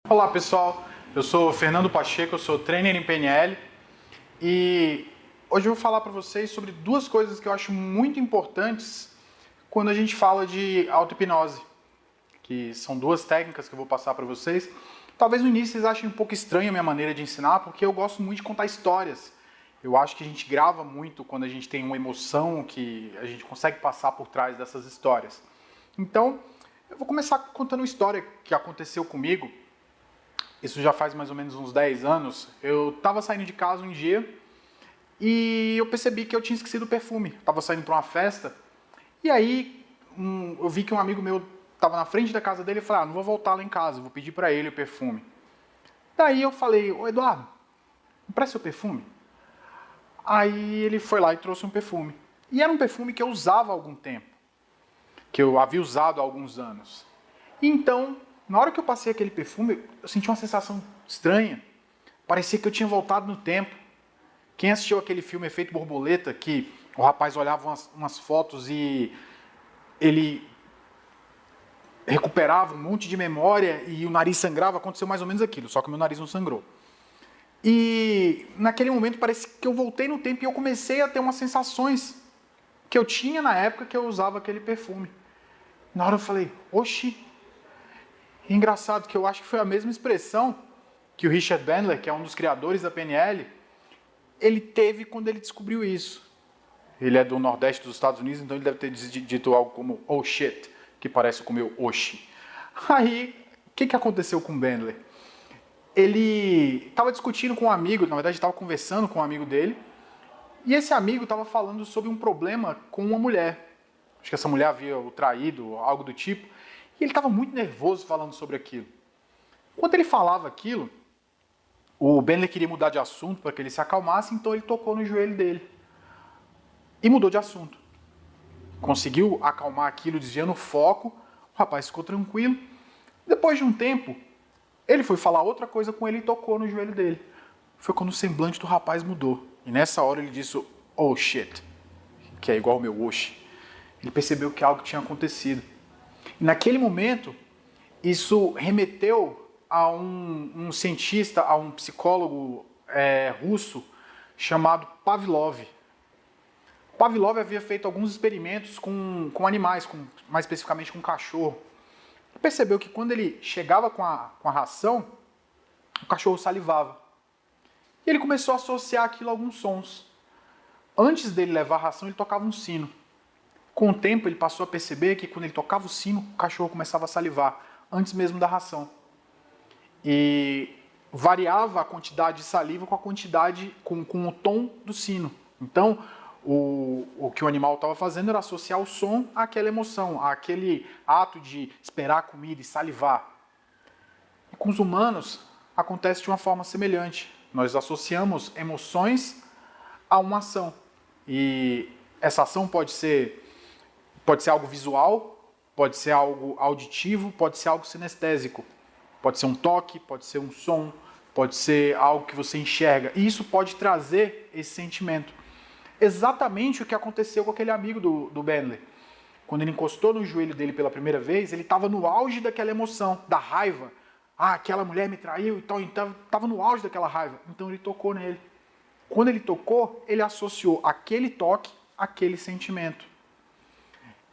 Olá pessoal, eu sou Fernando Pacheco, eu sou trainer em PNL e hoje eu vou falar para vocês sobre duas coisas que eu acho muito importantes quando a gente fala de auto-hipnose, que são duas técnicas que eu vou passar para vocês. Talvez no início vocês achem um pouco estranha a minha maneira de ensinar, porque eu gosto muito de contar histórias. Eu acho que a gente grava muito quando a gente tem uma emoção que a gente consegue passar por trás dessas histórias. Então, eu vou começar contando uma história que aconteceu comigo. Isso já faz mais ou menos uns 10 anos. Eu estava saindo de casa um dia e eu percebi que eu tinha esquecido o perfume. Estava saindo para uma festa e aí eu vi que um amigo meu estava na frente da casa dele e falei, não vou voltar lá em casa, vou pedir para ele o perfume. Daí eu falei, ô Eduardo, empresta o perfume? Aí ele foi lá e trouxe um perfume. E era um perfume que eu usava há algum tempo, que eu havia usado há alguns anos. Então, na hora que eu passei aquele perfume, eu senti uma sensação estranha. Parecia que eu tinha voltado no tempo. Quem assistiu aquele filme Efeito Borboleta, que o rapaz olhava umas fotos e ele recuperava um monte de memória e o nariz sangrava, aconteceu mais ou menos aquilo, só que o meu nariz não sangrou. E naquele momento parece que eu voltei no tempo e eu comecei a ter umas sensações que eu tinha na época que eu usava aquele perfume. Na hora eu falei, oxi, engraçado que eu acho que foi a mesma expressão que o Richard Bandler, que é um dos criadores da PNL, ele teve quando ele descobriu isso. Ele é do Nordeste dos Estados Unidos, então ele deve ter dito algo como oh shit, que parece com o meu oxi. Aí, o que aconteceu com o Bandler? Ele estava discutindo com um amigo, na verdade estava conversando com um amigo dele, e esse amigo estava falando sobre um problema com uma mulher. Acho que essa mulher havia o traído, algo do tipo, e ele estava muito nervoso falando sobre aquilo. Enquanto ele falava aquilo, o Bandler queria mudar de assunto para que ele se acalmasse, então ele tocou no joelho dele. E mudou de assunto. Conseguiu acalmar aquilo, desviando o foco, o rapaz ficou tranquilo. Depois de um tempo, ele foi falar outra coisa com ele e tocou no joelho dele. Foi quando o semblante do rapaz mudou. E nessa hora ele disse, oh shit, que é igual ao meu oxi. Ele percebeu que algo tinha acontecido. E naquele momento, isso remeteu a um cientista, a um psicólogo russo chamado Pavlov. Pavlov havia feito alguns experimentos com animais, mais especificamente com cachorro. Ele percebeu que quando ele chegava com a ração, o cachorro salivava. E ele começou a associar aquilo a alguns sons. Antes dele levar a ração, ele tocava um sino. Com o tempo, ele passou a perceber que quando ele tocava o sino, o cachorro começava a salivar, antes mesmo da ração. E variava a quantidade de saliva com a quantidade, com o tom do sino. Então, o que o animal estava fazendo era associar o som àquela emoção, àquele ato de esperar a comida e salivar. E com os humanos, acontece de uma forma semelhante. Nós associamos emoções a uma ação. E essa ação pode ser algo visual, pode ser algo auditivo, pode ser algo sinestésico. Pode ser um toque, pode ser um som, pode ser algo que você enxerga. E isso pode trazer esse sentimento. Exatamente o que aconteceu com aquele amigo do Bandler. Quando ele encostou no joelho dele pela primeira vez, ele estava no auge daquela emoção, da raiva. Aquela mulher me traiu, então estava no auge daquela raiva. Então ele tocou nele. Quando ele tocou, ele associou aquele toque àquele sentimento.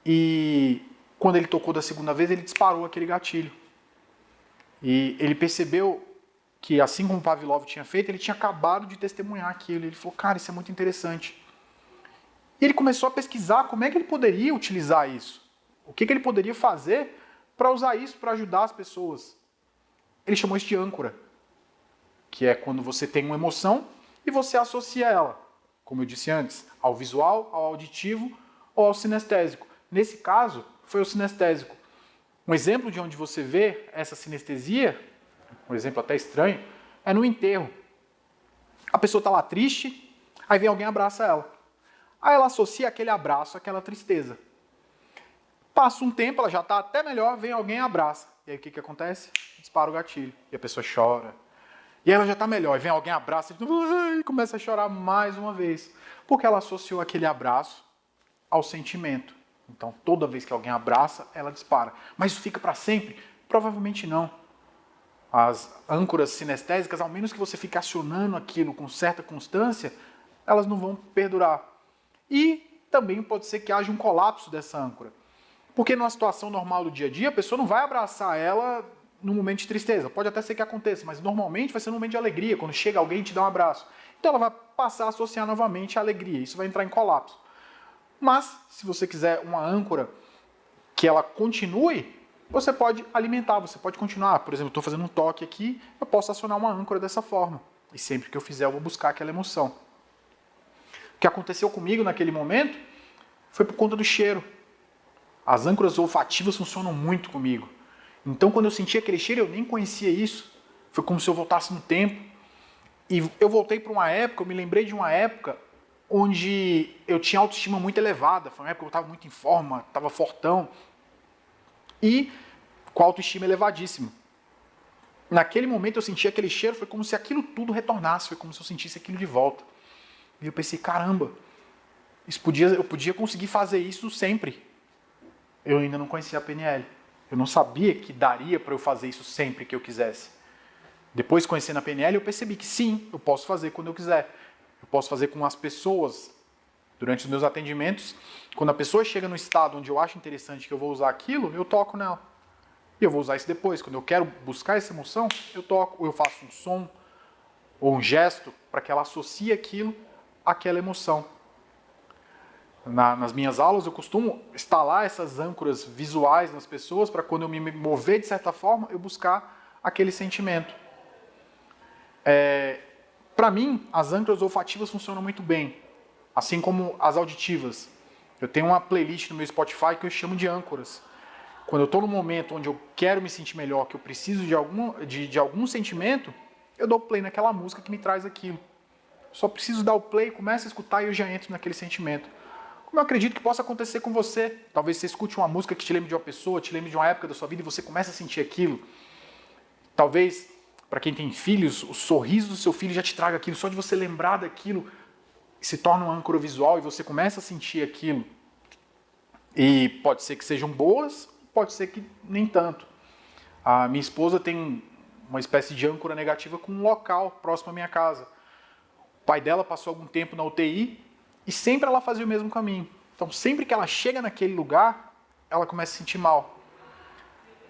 E quando ele tocou da segunda vez, ele disparou aquele gatilho. E ele percebeu que, assim como o Pavlov tinha feito, ele tinha acabado de testemunhar aquilo. Ele falou, cara, isso é muito interessante. E ele começou a pesquisar como é que ele poderia utilizar isso. O que ele poderia fazer para usar isso para ajudar as pessoas. Ele chamou isso de âncora, que é quando você tem uma emoção e você associa ela, como eu disse antes, ao visual, ao auditivo ou ao sinestésico. Nesse caso, foi o sinestésico. Um exemplo de onde você vê essa sinestesia, um exemplo até estranho, é no enterro. A pessoa está lá triste, aí vem alguém e abraça ela. Aí ela associa aquele abraço àquela tristeza. Passa um tempo, ela já está até melhor, vem alguém e abraça. E aí o que acontece? Dispara o gatilho. E a pessoa chora. E ela já está melhor, e vem alguém, abraça e começa a chorar mais uma vez. Porque ela associou aquele abraço ao sentimento. Então, toda vez que alguém abraça, ela dispara. Mas isso fica para sempre? Provavelmente não. As âncoras sinestésicas, ao menos que você fique acionando aquilo com certa constância, elas não vão perdurar. E também pode ser que haja um colapso dessa âncora. Porque numa situação normal do dia a dia, a pessoa não vai abraçar ela num momento de tristeza. Pode até ser que aconteça, mas normalmente vai ser num momento de alegria, quando chega alguém e te dá um abraço. Então ela vai passar a associar novamente a alegria, isso vai entrar em colapso. Mas, se você quiser uma âncora que ela continue, você pode alimentar, você pode continuar. Por exemplo, eu estou fazendo um toque aqui, eu posso acionar uma âncora dessa forma. E sempre que eu fizer, eu vou buscar aquela emoção. O que aconteceu comigo naquele momento foi por conta do cheiro. As âncoras olfativas funcionam muito comigo. Então, quando eu senti aquele cheiro, eu nem conhecia isso. Foi como se eu voltasse no tempo. E eu voltei para uma época, eu me lembrei de uma época onde eu tinha autoestima muito elevada. Foi uma época que eu estava muito em forma, estava fortão. E com a autoestima elevadíssima. Naquele momento eu senti aquele cheiro, foi como se aquilo tudo retornasse, foi como se eu sentisse aquilo de volta. E eu pensei, caramba, eu podia conseguir fazer isso sempre. Eu ainda não conhecia a PNL. Eu não sabia que daria para eu fazer isso sempre que eu quisesse. Depois, conhecendo a PNL, eu percebi que sim, eu posso fazer quando eu quiser. Eu posso fazer com as pessoas. Durante os meus atendimentos, quando a pessoa chega no estado onde eu acho interessante que eu vou usar aquilo, eu toco nela. E eu vou usar isso depois. Quando eu quero buscar essa emoção, eu toco, ou eu faço um som, ou um gesto, para que ela associe aquilo àquela emoção. Nas minhas aulas, eu costumo instalar essas âncoras visuais nas pessoas, para quando eu me mover de certa forma, eu buscar aquele sentimento. Para mim, as âncoras olfativas funcionam muito bem. Assim como as auditivas. Eu tenho uma playlist no meu Spotify que eu chamo de âncoras. Quando eu estou num momento onde eu quero me sentir melhor, que eu preciso de algum sentimento, eu dou play naquela música que me traz aquilo. Só preciso dar o play, começo a escutar e eu já entro naquele sentimento. Como eu acredito que possa acontecer com você. Talvez você escute uma música que te lembre de uma pessoa, te lembre de uma época da sua vida e você começa a sentir aquilo. Talvez, para quem tem filhos, o sorriso do seu filho já te traga aquilo. Só de você lembrar daquilo, se torna uma âncora visual e você começa a sentir aquilo. E pode ser que sejam boas, pode ser que nem tanto. A minha esposa tem uma espécie de âncora negativa com um local próximo à minha casa. O pai dela passou algum tempo na UTI e sempre ela fazia o mesmo caminho. Então sempre que ela chega naquele lugar, ela começa a se sentir mal.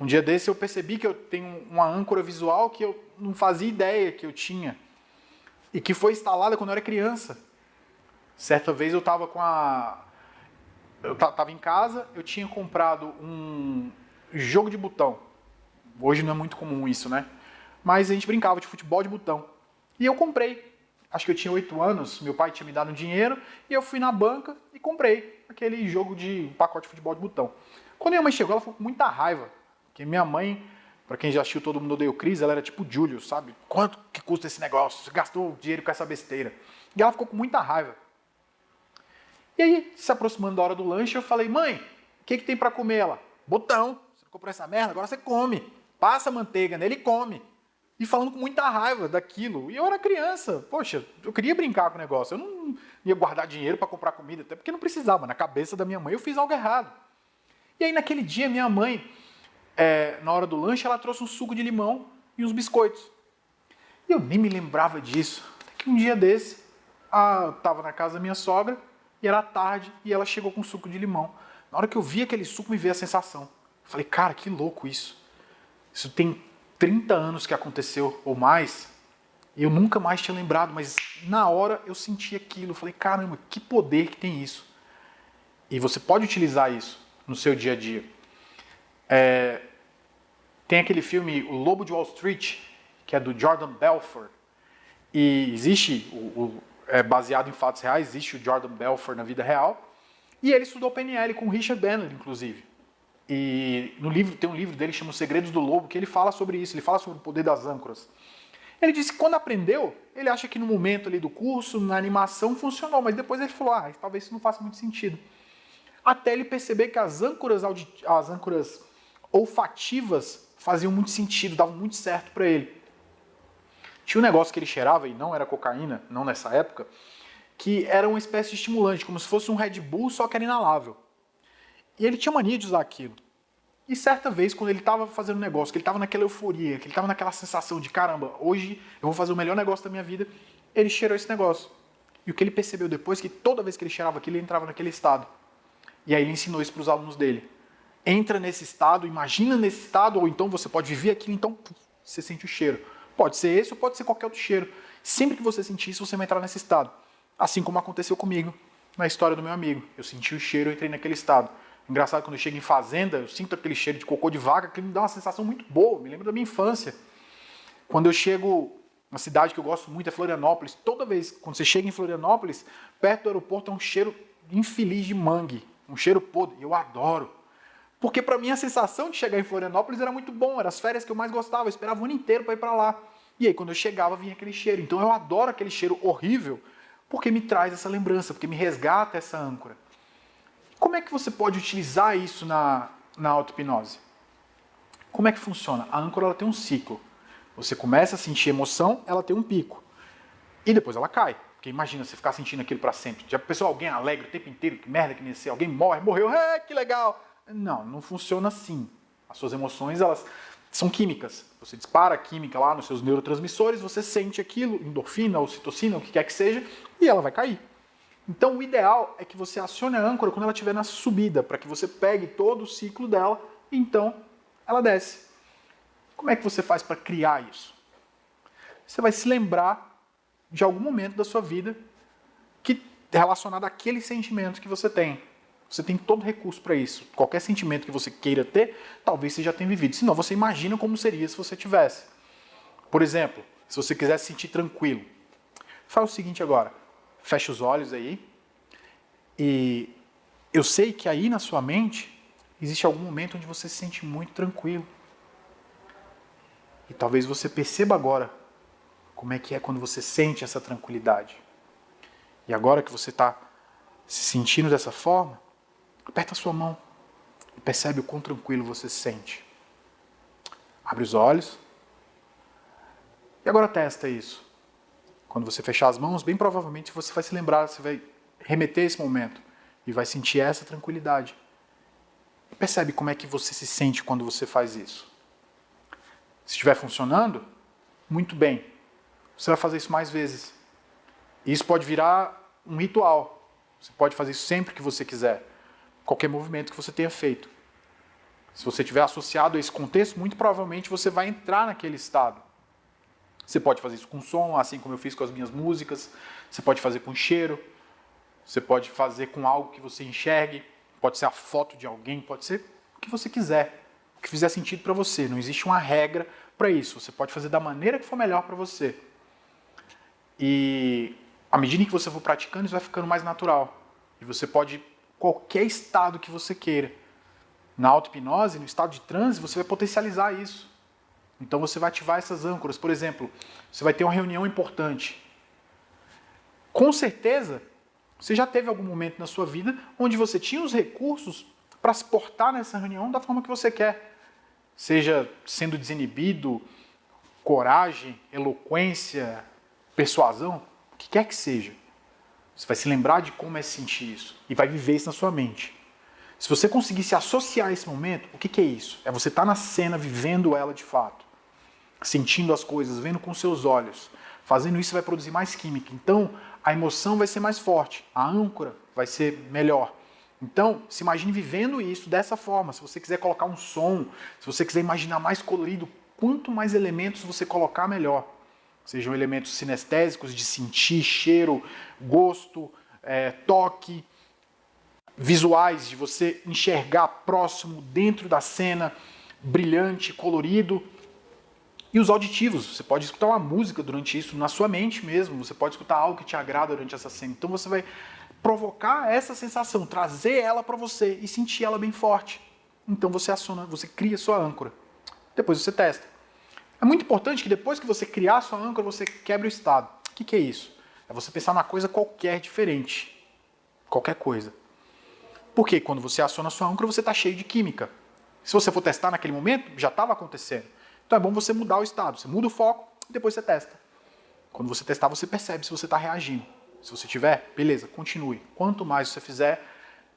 Um dia desse eu percebi que eu tenho uma âncora visual que eu não fazia ideia que eu tinha. E que foi instalada quando eu era criança. Certa vez eu estava em casa, eu tinha comprado um jogo de botão. Hoje não é muito comum isso, né? Mas a gente brincava de futebol de botão. E eu comprei. Acho que eu tinha 8 anos, meu pai tinha me dado um dinheiro, e eu fui na banca e comprei aquele jogo de pacote de futebol de botão. Quando minha mãe chegou, ela ficou com muita raiva. Porque minha mãe, para quem já assistiu Todo Mundo Odeia o Chris, ela era tipo Júlio, sabe? Quanto que custa esse negócio? Você gastou dinheiro com essa besteira. E ela ficou com muita raiva. E aí, se aproximando da hora do lanche, eu falei, mãe, o que tem para comer? Ela, botão. Você comprou essa merda, agora você come. Passa manteiga nele e come. E falando com muita raiva daquilo. E eu era criança. Poxa, eu queria brincar com o negócio. Eu não ia guardar dinheiro para comprar comida, até porque não precisava. Na cabeça da minha mãe, eu fiz algo errado. E aí, naquele dia, minha mãe, na hora do lanche, ela trouxe um suco de limão e uns biscoitos. E eu nem me lembrava disso. Até que um dia desse, eu estava na casa da minha sogra, e era tarde, e ela chegou com suco de limão. Na hora que eu vi aquele suco, me veio a sensação. Eu falei, cara, que louco isso. Isso tem 30 anos que aconteceu, ou mais, e eu nunca mais tinha lembrado, mas na hora eu senti aquilo. Eu falei, caramba, que poder que tem isso. E você pode utilizar isso no seu dia a dia. Tem aquele filme O Lobo de Wall Street, que é do Jordan Belfort, e existe baseado em fatos reais, existe o Jordan Belfort na vida real, e ele estudou PNL com o Richard Bandler, inclusive. E no livro, tem um livro dele que chama Os Segredos do Lobo, que ele fala sobre isso, ele fala sobre o poder das âncoras. Ele disse que quando aprendeu, ele acha que no momento ali do curso, na animação, funcionou, mas depois ele falou, talvez isso não faça muito sentido. Até ele perceber que as âncoras olfativas faziam muito sentido, davam muito certo para ele. Tinha um negócio que ele cheirava, e não era cocaína, não nessa época, que era uma espécie de estimulante, como se fosse um Red Bull, só que era inalável. E ele tinha mania de usar aquilo. E certa vez, quando ele estava fazendo um negócio, que ele estava naquela euforia, que ele estava naquela sensação de caramba, hoje eu vou fazer o melhor negócio da minha vida, ele cheirou esse negócio. E o que ele percebeu depois, que toda vez que ele cheirava aquilo, ele entrava naquele estado. E aí ele ensinou isso para os alunos dele. Entra nesse estado, imagina nesse estado, ou então você pode viver aquilo, então você sente o cheiro. Pode ser esse ou pode ser qualquer outro cheiro. Sempre que você sentir isso, você vai entrar nesse estado. Assim como aconteceu comigo, na história do meu amigo. Eu senti o cheiro, eu entrei naquele estado. Engraçado, quando eu chego em fazenda, eu sinto aquele cheiro de cocô de vaca, que me dá uma sensação muito boa, me lembra da minha infância. Quando eu chego na cidade que eu gosto muito, é Florianópolis, toda vez, quando você chega em Florianópolis, perto do aeroporto é um cheiro infeliz de mangue, um cheiro podre, e eu adoro. Porque para mim a sensação de chegar em Florianópolis era muito bom, eram as férias que eu mais gostava, eu esperava o ano inteiro para ir para lá. E aí quando eu chegava vinha aquele cheiro, então eu adoro aquele cheiro horrível, porque me traz essa lembrança, porque me resgata essa âncora. Como é que você pode utilizar isso na auto-hipnose? Como é que funciona? A âncora ela tem um ciclo. Você começa a sentir emoção, ela tem um pico. E depois ela cai. Porque imagina você ficar sentindo aquilo para sempre. Já pensou alguém alegre o tempo inteiro? Que merda que nem ser. Alguém morreu, que legal. Não, não funciona assim. As suas emoções, elas são químicas. Você dispara a química lá nos seus neurotransmissores, você sente aquilo, endorfina, ocitocina, o que quer que seja, e ela vai cair. Então o ideal é que você acione a âncora quando ela estiver na subida, para que você pegue todo o ciclo dela e então ela desce. Como é que você faz para criar isso? Você vai se lembrar de algum momento da sua vida que é relacionado àquele sentimento que você tem. Você tem todo recurso para isso. Qualquer sentimento que você queira ter, talvez você já tenha vivido. Senão você imagina como seria se você tivesse. Por exemplo, se você quiser se sentir tranquilo, faz o seguinte agora. Fecha os olhos aí. E eu sei que aí na sua mente existe algum momento onde você se sente muito tranquilo. E talvez você perceba agora como é que é quando você sente essa tranquilidade. E agora que você está se sentindo dessa forma, aperta a sua mão e percebe o quão tranquilo você se sente. Abre os olhos. E agora testa isso. Quando você fechar as mãos, bem provavelmente você vai se lembrar, você vai remeter a esse momento e vai sentir essa tranquilidade. E percebe como é que você se sente quando você faz isso. Se estiver funcionando, muito bem. Você vai fazer isso mais vezes. E isso pode virar um ritual. Você pode fazer isso sempre que você quiser. Qualquer movimento que você tenha feito. Se você estiver associado a esse contexto, muito provavelmente você vai entrar naquele estado. Você pode fazer isso com som, assim como eu fiz com as minhas músicas. Você pode fazer com cheiro. Você pode fazer com algo que você enxergue. Pode ser a foto de alguém, pode ser o que você quiser. O que fizer sentido para você. Não existe uma regra para isso. Você pode fazer da maneira que for melhor para você. E à medida que você for praticando, isso vai ficando mais natural. E você pode, qualquer estado que você queira. Na auto-hipnose, no estado de transe, você vai potencializar isso. Então você vai ativar essas âncoras. Por exemplo, você vai ter uma reunião importante. Com certeza, você já teve algum momento na sua vida onde você tinha os recursos para se portar nessa reunião da forma que você quer. Seja sendo desinibido, coragem, eloquência, persuasão, o que quer que seja. Você vai se lembrar de como é sentir isso e vai viver isso na sua mente. Se você conseguir se associar a esse momento, o que é isso? É você estar na cena, vivendo ela de fato. Sentindo as coisas, vendo com seus olhos. Fazendo isso vai produzir mais química. Então, a emoção vai ser mais forte. A âncora vai ser melhor. Então, se imagine vivendo isso dessa forma. Se você quiser colocar um som, se você quiser imaginar mais colorido, quanto mais elementos você colocar, melhor. Sejam elementos sinestésicos, de sentir, cheiro, gosto, toque, visuais, de você enxergar próximo, dentro da cena, brilhante, colorido. E os auditivos, você pode escutar uma música durante isso, na sua mente mesmo, você pode escutar algo que te agrada durante essa cena. Então você vai provocar essa sensação, trazer ela para você e sentir ela bem forte. Então você aciona, você cria sua âncora. Depois você testa. É muito importante que depois que você criar sua âncora, você quebre o estado. O que é isso? É você pensar numa coisa qualquer diferente. Qualquer coisa. Porque quando você aciona sua âncora, você está cheio de química. Se você for testar naquele momento, já estava acontecendo. Então é bom você mudar o estado. Você muda o foco e depois você testa. Quando você testar, você percebe se você está reagindo. Se você tiver, beleza, continue. Quanto mais você fizer,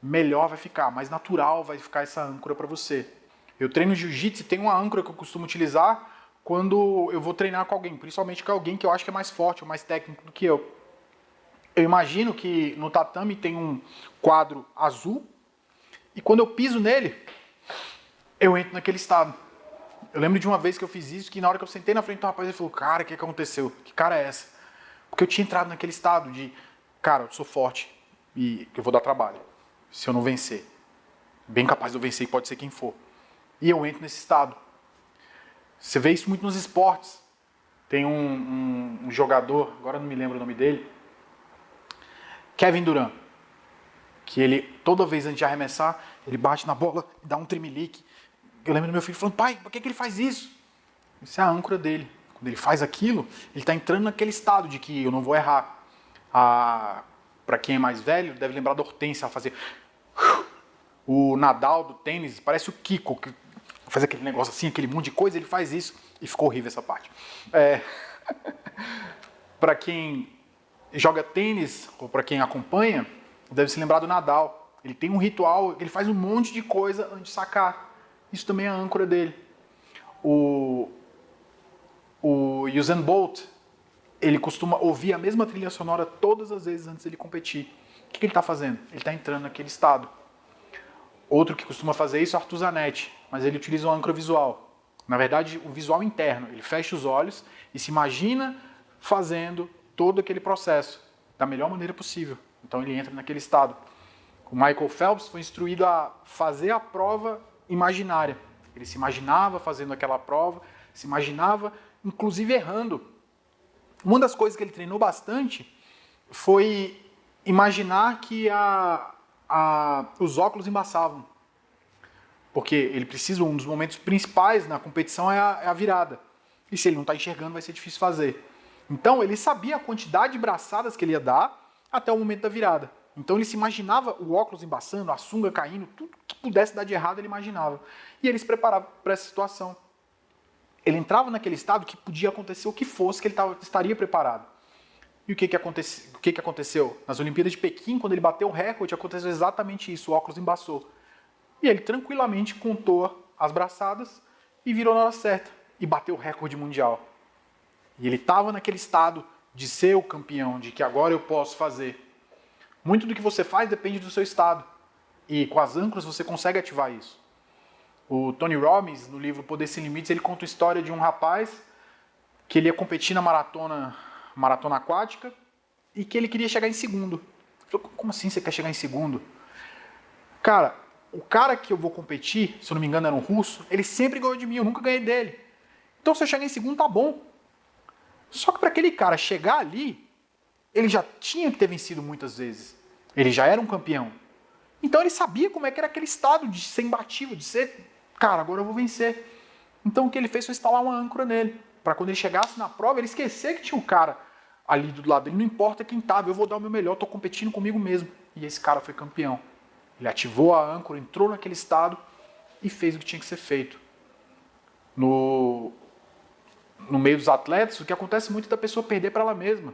melhor vai ficar, mais natural vai ficar essa âncora para você. Eu treino jiu-jitsu e tem uma âncora que eu costumo utilizar quando eu vou treinar com alguém, principalmente com alguém que eu acho que é mais forte ou mais técnico do que eu. Eu imagino que no tatame tem um quadro azul e quando eu piso nele, eu entro naquele estado. Eu lembro de uma vez que eu fiz isso, que na hora que eu sentei na frente do rapaz, ele falou, cara, o que aconteceu? Que cara é essa? Porque eu tinha entrado naquele estado de, cara, eu sou forte e eu vou dar trabalho se eu não vencer. Bem capaz de eu vencer e pode ser quem for. E eu entro nesse estado. Você vê isso muito nos esportes. Tem um jogador, agora não me lembro o nome dele, Kevin Durant, que ele, toda vez antes de arremessar, ele bate na bola e dá um tremelique. Eu lembro do meu filho falando, pai, por que ele faz isso? Isso é a âncora dele. Quando ele faz aquilo, ele está entrando naquele estado de que eu não vou errar. Para quem é mais velho, deve lembrar da Hortência, fazer... O Nadal do tênis, parece o Kiko, que faz aquele negócio assim, aquele monte de coisa, ele faz isso. E ficou horrível essa parte. Para quem joga tênis, ou para quem acompanha, deve se lembrar do Nadal. Ele tem um ritual, ele faz um monte de coisa antes de sacar. Isso também é a âncora dele. O Usain Bolt, ele costuma ouvir a mesma trilha sonora todas as vezes antes de ele competir. O que ele está fazendo? Ele está entrando naquele estado. Outro que costuma fazer isso é o Arthur Zanetti, mas ele utiliza uma âncora visual. Na verdade, o visual interno. Ele fecha os olhos e se imagina fazendo todo aquele processo da melhor maneira possível. Então ele entra naquele estado. O Michael Phelps foi instruído a fazer a prova imaginária. Ele se imaginava fazendo aquela prova, se imaginava, inclusive, errando. Uma das coisas que ele treinou bastante foi imaginar que os óculos embaçavam. Porque ele precisa, um dos momentos principais na competição é a virada. E se ele não está enxergando, vai ser difícil fazer. Então, ele sabia a quantidade de braçadas que ele ia dar até o momento da virada. Então, ele se imaginava o óculos embaçando, a sunga caindo, tudo que pudesse dar de errado, ele imaginava. E ele se preparava para essa situação. Ele entrava naquele estado que podia acontecer o que fosse, que ele estaria preparado. E o que aconteceu? Nas Olimpíadas de Pequim, quando ele bateu o recorde, aconteceu exatamente isso, o óculos embaçou. E ele tranquilamente contou as braçadas e virou na hora certa. E bateu o recorde mundial. E ele estava naquele estado de ser o campeão, de que agora eu posso fazer. Muito do que você faz depende do seu estado. E com as âncoras você consegue ativar isso. O Tony Robbins, no livro Poder Sem Limites, ele conta a história de um rapaz que ele ia competir na maratona aquática e que ele queria chegar em segundo. Ele falou, como assim você quer chegar em segundo? Cara, o cara que eu vou competir, se eu não me engano era um russo, ele sempre ganhou de mim, eu nunca ganhei dele. Então se eu chegar em segundo, tá bom. Só que para aquele cara chegar ali, ele já tinha que ter vencido muitas vezes. Ele já era um campeão. Então ele sabia como é que era aquele estado de ser imbatível, de ser, cara, agora eu vou vencer. Então o que ele fez foi instalar uma âncora nele, para quando ele chegasse na prova, ele esquecer que tinha um cara ali do lado dele, não importa quem estava, eu vou dar o meu melhor, estou competindo comigo mesmo. E esse cara foi campeão. Ele ativou a âncora, entrou naquele estado e fez o que tinha que ser feito. No meio dos atletas, o que acontece muito é da pessoa perder para ela mesma.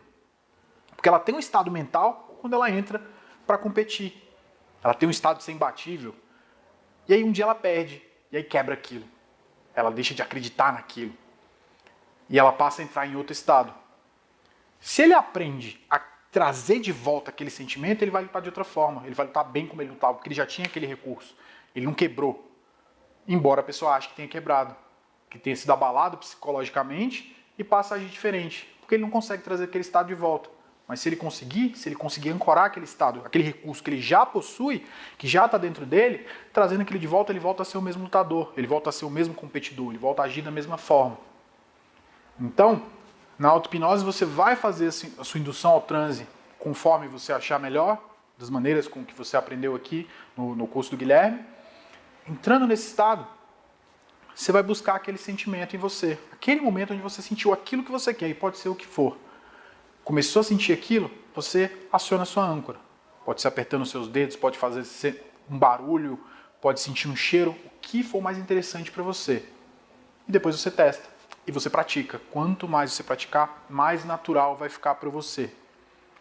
Porque ela tem um estado mental quando ela entra para competir. Ela tem um estado de ser imbatível. E aí um dia ela perde. E aí quebra aquilo. Ela deixa de acreditar naquilo. E ela passa a entrar em outro estado. Se ele aprende a trazer de volta aquele sentimento, ele vai lutar de outra forma. Ele vai lutar bem como ele lutava, porque ele já tinha aquele recurso. Ele não quebrou. Embora a pessoa ache que tenha quebrado. Que tenha sido abalado psicologicamente e passa a agir diferente. Porque ele não consegue trazer aquele estado de volta. Mas se ele conseguir ancorar aquele estado, aquele recurso que ele já possui, que já está dentro dele, trazendo aquele de volta, ele volta a ser o mesmo lutador, ele volta a ser o mesmo competidor, ele volta a agir da mesma forma. Então, na auto-hipnose você vai fazer a sua indução ao transe conforme você achar melhor, das maneiras com que você aprendeu aqui no curso do Guilherme. Entrando nesse estado, você vai buscar aquele sentimento em você, aquele momento onde você sentiu aquilo que você quer, e pode ser o que for. Começou a sentir aquilo, você aciona a sua âncora. Pode ser apertando os seus dedos, pode fazer um barulho, pode sentir um cheiro, o que for mais interessante para você. E depois você testa e você pratica. Quanto mais você praticar, mais natural vai ficar para você.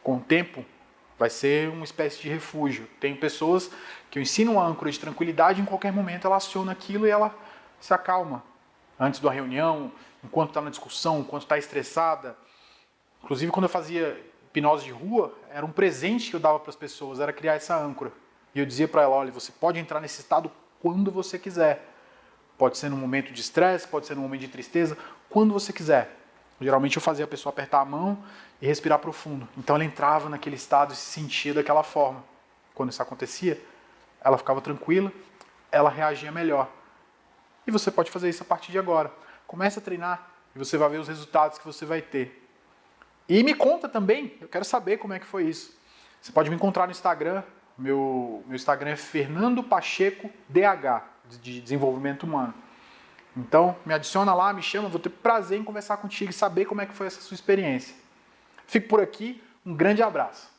Com o tempo, vai ser uma espécie de refúgio. Tem pessoas que eu ensino uma âncora de tranquilidade, em qualquer momento ela aciona aquilo e ela se acalma antes da reunião, enquanto está na discussão, enquanto está estressada. Inclusive, quando eu fazia hipnose de rua, era um presente que eu dava para as pessoas, era criar essa âncora. E eu dizia para ela, olha, você pode entrar nesse estado quando você quiser. Pode ser num momento de estresse, pode ser num momento de tristeza, quando você quiser. Geralmente eu fazia a pessoa apertar a mão e respirar profundo. Então ela entrava naquele estado e se sentia daquela forma. Quando isso acontecia, ela ficava tranquila, ela reagia melhor. E você pode fazer isso a partir de agora. Comece a treinar e você vai ver os resultados que você vai ter. E me conta também, eu quero saber como é que foi isso. Você pode me encontrar no Instagram, meu Instagram é Fernando Pacheco DH, de desenvolvimento humano. Então, me adiciona lá, me chama, vou ter prazer em conversar contigo e saber como é que foi essa sua experiência. Fico por aqui, um grande abraço.